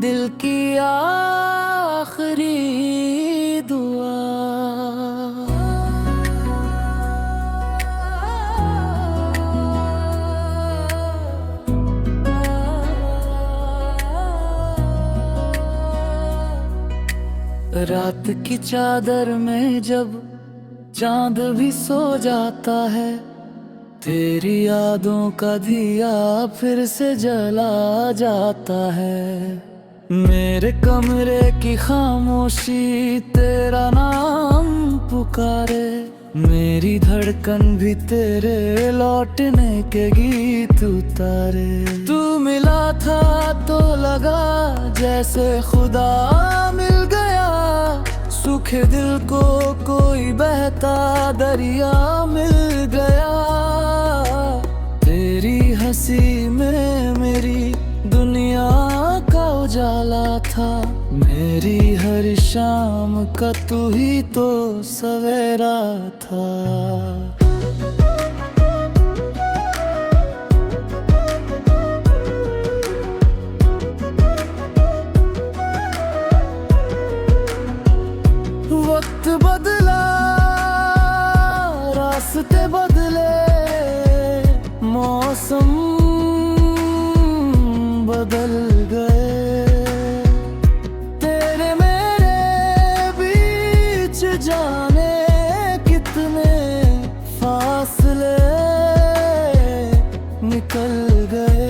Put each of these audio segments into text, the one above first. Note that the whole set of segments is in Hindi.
दिल की आखिरी दुआ। रात की चादर में जब चांद भी सो जाता है, तेरी यादों का दिया फिर से जला जाता है। मेरे कमरे की खामोशी तेरा नाम पुकारे, मेरी धड़कन भी तेरे लौटने के गीत उतारे। तू मिला था तो लगा जैसे खुदा मिल गया, सूखे दिल को कोई बहता दरिया मिल गया। तेरी हंसी में मेरी दुनिया का उजाला था, मेरी हर शाम का तू ही तो सवेरा था। वक्त बदला, रास्ते बदले, मौसम बदल गए। तेरे मेरे बीच जाने कितने फासले निकल गए।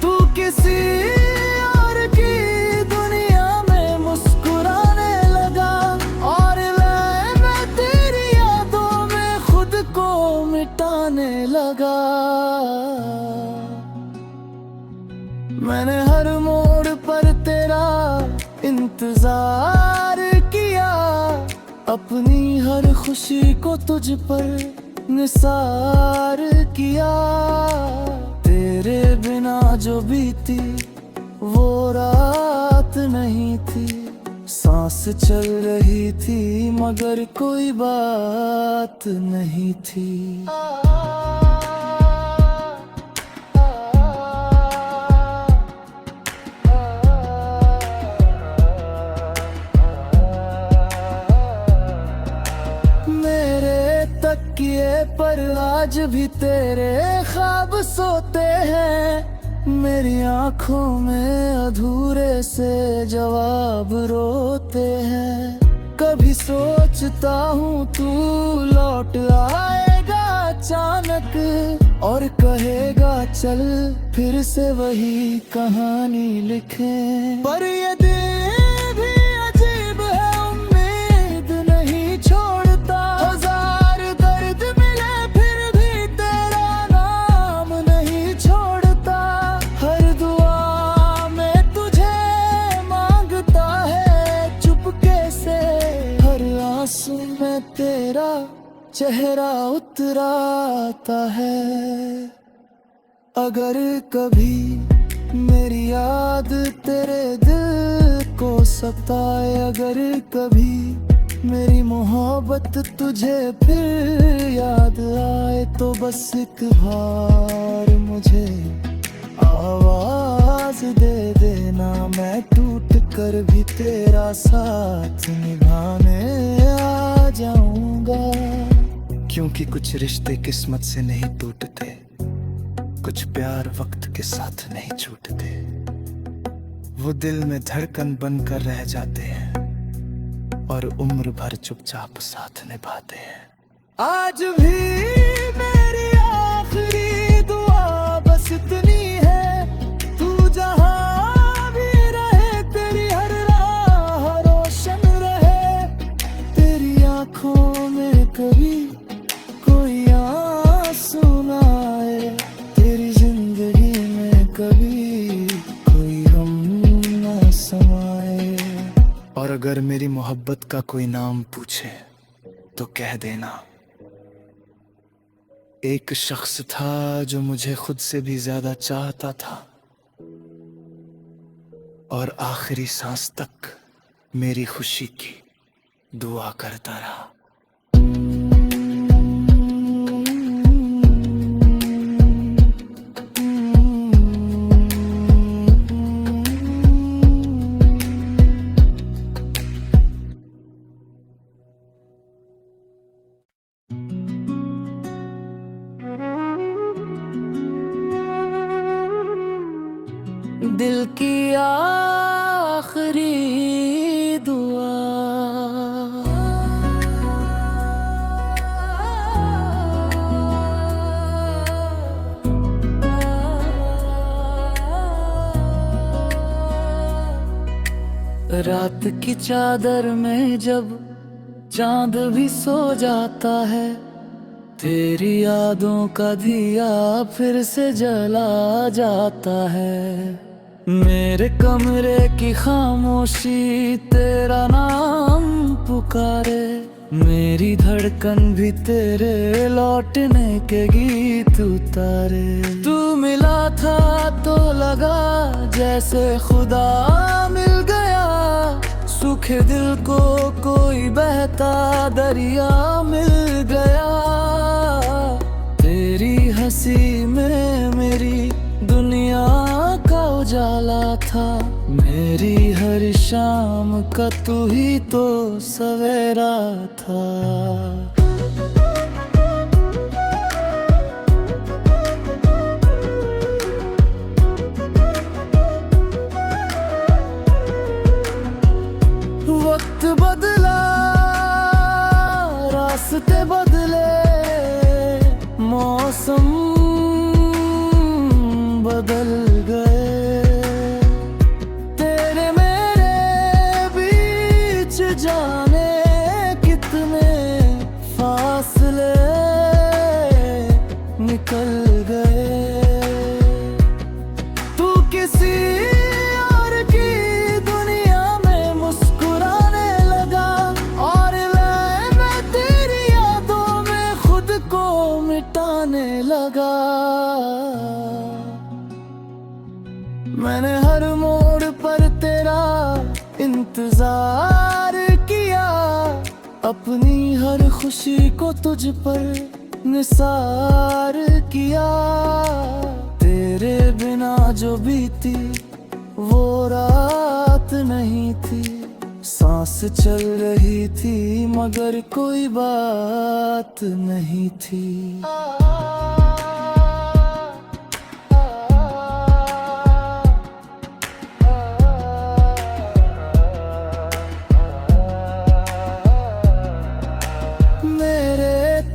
तू किसी और की दुनिया में मुस्कुराने लगा, और मैं तेरी यादों में खुद को मिटाने लगा। मैंने हर मोड़ पर तेरा इंतजार किया, अपनी हर खुशी को तुझ पर निसार किया। तेरे बिना जो बीती वो रात नहीं थी, सांस चल रही थी मगर कोई बात नहीं थी। तकिए पर आज भी तेरे ख्वाब सोते हैं, मेरी आंखों में अधूरे से जवाब रोते हैं। कभी सोचता हूँ तू लौट आएगा अचानक, और कहेगा चल फिर से वही कहानी लिखें। पर ये दिन भी अजीब है, उम्मीद नहीं छोड़ता। में तेरा चेहरा उतराता है। अगर कभी मेरी याद तेरे दिल को सताए, अगर कभी मेरी मोहब्बत तुझे फिर याद आए, तो बस एक बार मुझे आवाज दे देना, मैं टूट कर भी तेरा साथ निभाने आ जाऊंगा। क्योंकि कुछ रिश्ते किस्मत से नहीं टूटते, कुछ प्यार वक्त के साथ नहीं छूटते, वो दिल में धड़कन बनकर रह जाते हैं और उम्र भर चुपचाप साथ निभाते हैं। आज भी मेरी आखिरी दुआ बस इतनी है, तू जहां भी रहे तेरी हर राह रोशन रहे। तेरी आंखों में कभी कोई आंसू ना आए, तेरी जिंदगी में कभी कोई गम ना समाए। और अगर मेरी मोहब्बत का कोई नाम पूछे तो कह देना, एक शख्स था जो मुझे खुद से भी ज्यादा चाहता था, और आखिरी सांस तक मेरी खुशी की दुआ करता रहा। दिल की आखिरी दुआ। रात की चादर में जब चांद भी सो जाता है, तेरी यादों का दिया फिर से जला जाता है। मेरे कमरे की खामोशी तेरा नाम पुकारे, मेरी धड़कन भी तेरे लौटने के गीत उतारे। तू मिला था तो लगा जैसे खुदा मिल गया, सूखे दिल को कोई बहता दरिया मिल गया। तेरी हंसी में मेरी दुनिया का उजाला था, मेरी हर शाम का तू ही तो सवेरा था। वक्त बदला, रास्ते बदले, मौसम बदल गए। तेरे मेरे बीच जाने कितने फासले निकल गए। तू किसी और की दुनिया में मुस्कुराने लगा, और मैं तेरी यादों में खुद को मिटाने लगा। मैंने हर मोड़ पर तेरा इंतजार किया, अपनी हर खुशी को तुझ पर निसार किया। तेरे बिना जो बीती वो रात नहीं थी, सांस चल रही थी मगर कोई बात नहीं थी।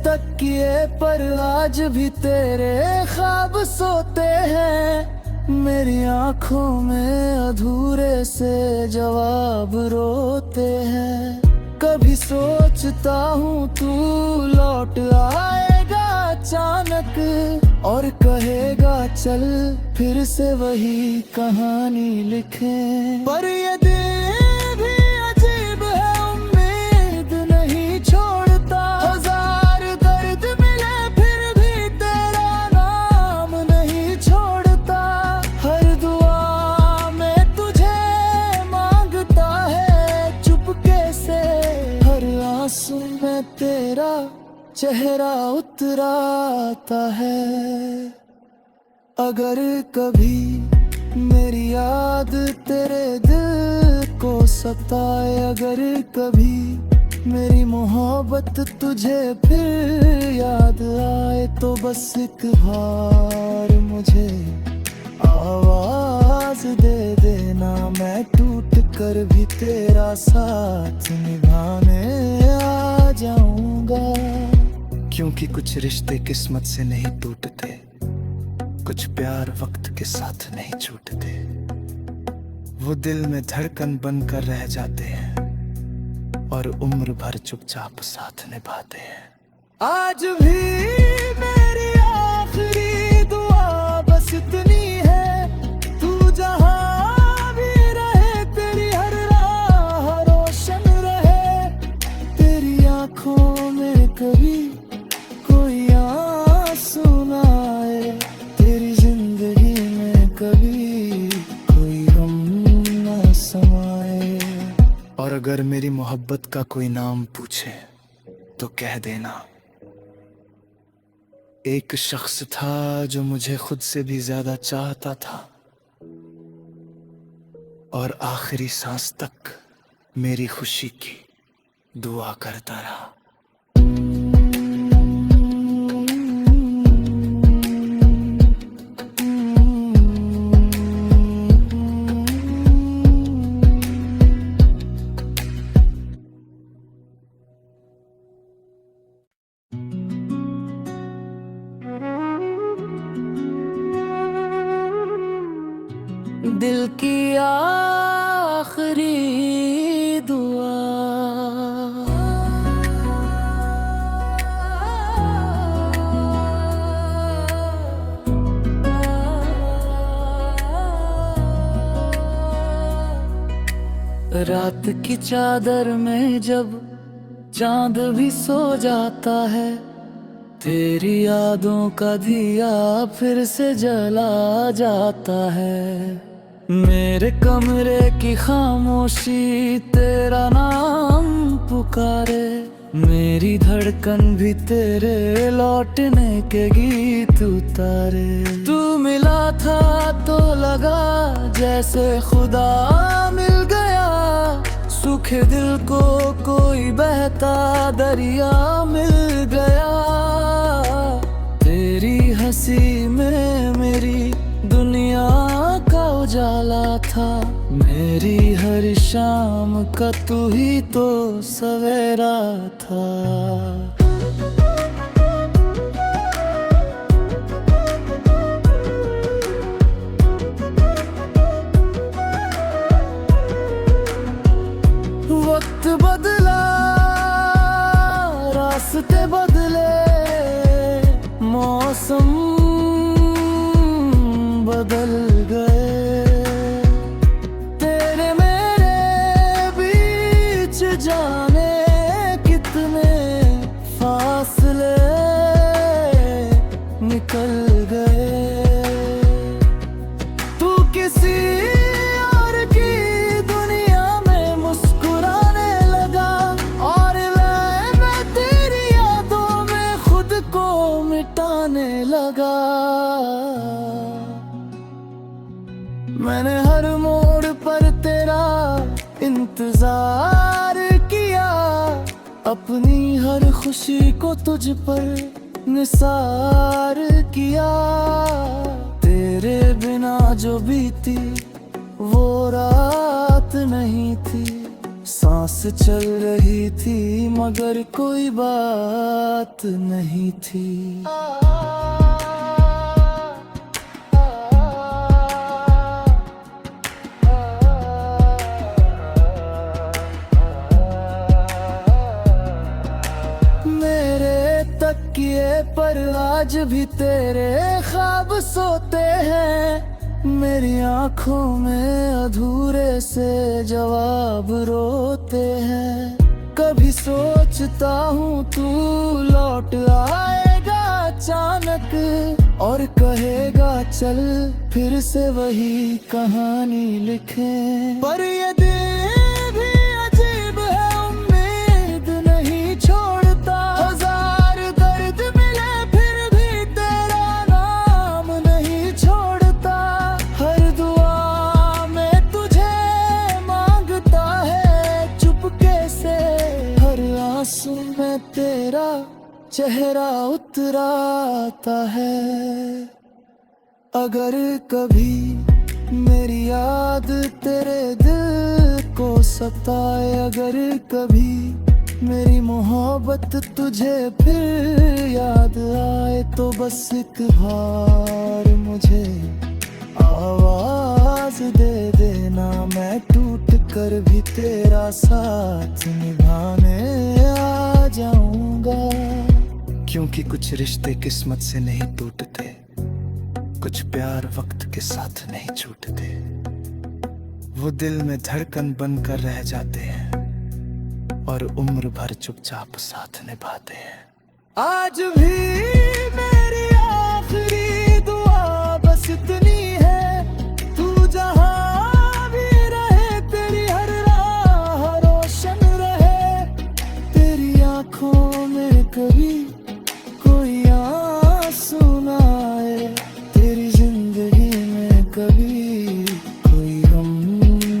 तकिए पर आज भी तेरे ख्वाब सोते हैं, मेरी आंखों में अधूरे से जवाब रोते हैं। कभी सोचता हूँ तू लौट आएगा अचानक, और कहेगा चल फिर से वही कहानी लिखें। पर ये दिन भी अजीब है, उम्मीद नहीं छोड़ता। हजार दर्द मिले फिर भी तेरा नाम नहीं छोड़ता। हर दुआ में तुझे मांगता है चुपके से, हर आंसू में तेरा चेहरा उतराता है। अगर कभी मेरी याद तेरे दिल को सताए, अगर कभी मेरी मोहब्बत तुझे फिर याद आए, तो बस एक बार मुझे आवाज दे देना। मैं टूट कर भी तेरा साथ निभाने आ जाऊंगा, क्योंकि कुछ रिश्ते किस्मत से नहीं टूटते, कुछ प्यार वक्त के साथ नहीं छूटते। वो दिल में धड़कन बनकर रह जाते हैं, और उम्र भर चुपचाप साथ निभाते हैं। आज भी मेरी आखिरी दुआ बस इतनी है, तू जहां भी रहे तेरी हर राह रोशन रहे। तेरी आंखों में कभी कोई आंसू ना आए, तेरी जिंदगी में कभी कोई गम न समाए। और अगर मेरी मोहब्बत का कोई नाम पूछे तो कह देना, एक शख्स था जो मुझे खुद से भी ज्यादा चाहता था, और आखिरी सांस तक मेरी खुशी की दुआ करता रहा। दिल की आखिरी दुआ। रात की चादर में जब चांद भी सो जाता है, तेरी यादों का दिया फिर से जला जाता है। मेरे कमरे की खामोशी तेरा नाम पुकारे, मेरी धड़कन भी तेरे लौटने के गीत उतारे। तू मिला था तो लगा जैसे खुदा मिल गया, सूखे दिल को कोई बहता दरिया मिल गया। तेरी हंसी में मेरी दुनिया का उजाला था, मेरी हर शाम का तू ही तो सवेरा था। वक्त बदला, रास्ते बदले, मौसम बदल गए। तेरे मेरे बीच जाने कितने फासले निकल गए। तू किसी और की दुनिया में मुस्कुराने लगा, और मैं तेरी यादों में खुद को मिटाने लगा। मैंने हर मोड़ पर तेरा इंतजार किया, अपनी हर खुशी को तुझ पर निसार किया। तेरे बिना जो बीती वो रात नहीं थी, सांस चल रही थी मगर कोई बात नहीं थी। तकिए पर आज भी तेरे ख्वाब सोते हैं, मेरी आंखों में अधूरे से जवाब रोते हैं। कभी सोचता हूँ तू लौट आएगा अचानक, और कहेगा चल फिर से वही कहानी लिखें। पर ये दिन भी अजीब है, उम्मीद नहीं छोड़ता। आंसू में तेरा चेहरा उतराता है। अगर कभी मेरी याद तेरे दिल को सताए, अगर कभी मेरी मोहब्बत तुझे फिर याद आए, तो बस एक बार मुझे आवाज दे देना। मैं टूट कर भी तेरा साथ निभाने आ जाऊंगा, क्योंकि कुछ रिश्ते किस्मत से नहीं टूटते, कुछ प्यार वक्त के साथ नहीं छूटते। वो दिल में धड़कन बनकर रह जाते हैं और उम्र भर चुपचाप साथ निभाते हैं। आज भी मेरी आखिरी दुआ बस इतनी है, तू जहां भी रहे तेरी हर राह रोशन रहे। तेरी आंखों में कभी कोई आंसू ना आए, तेरी जिंदगी में कभी कोई गम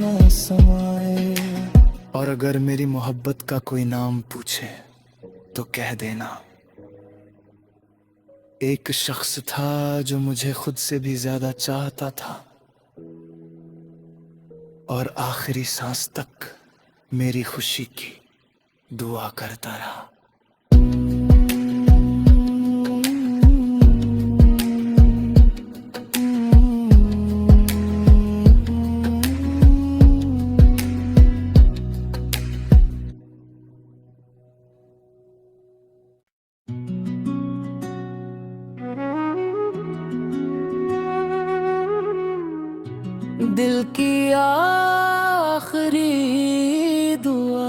ना समाए। और अगर मेरी मोहब्बत का कोई नाम पूछे तो कह देना, एक शख्स था जो मुझे खुद से भी ज्यादा चाहता था, और आखिरी सांस तक मेरी खुशी की दुआ करता रहा। दिल की आखिरी दुआ।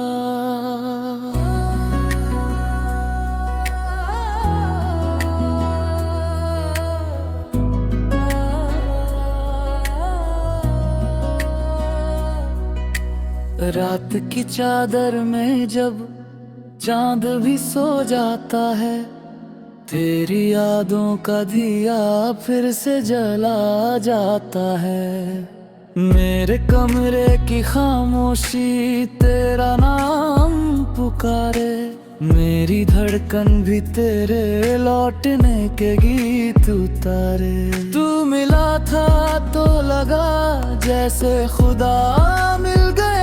रात की चादर में जब चांद भी सो जाता है, तेरी यादों का दिया फिर से जला जाता है। मेरे कमरे की खामोशी तेरा नाम पुकारे, मेरी धड़कन भी तेरे लौटने के गीत उतारे। तू मिला था तो लगा जैसे खुदा मिल गया,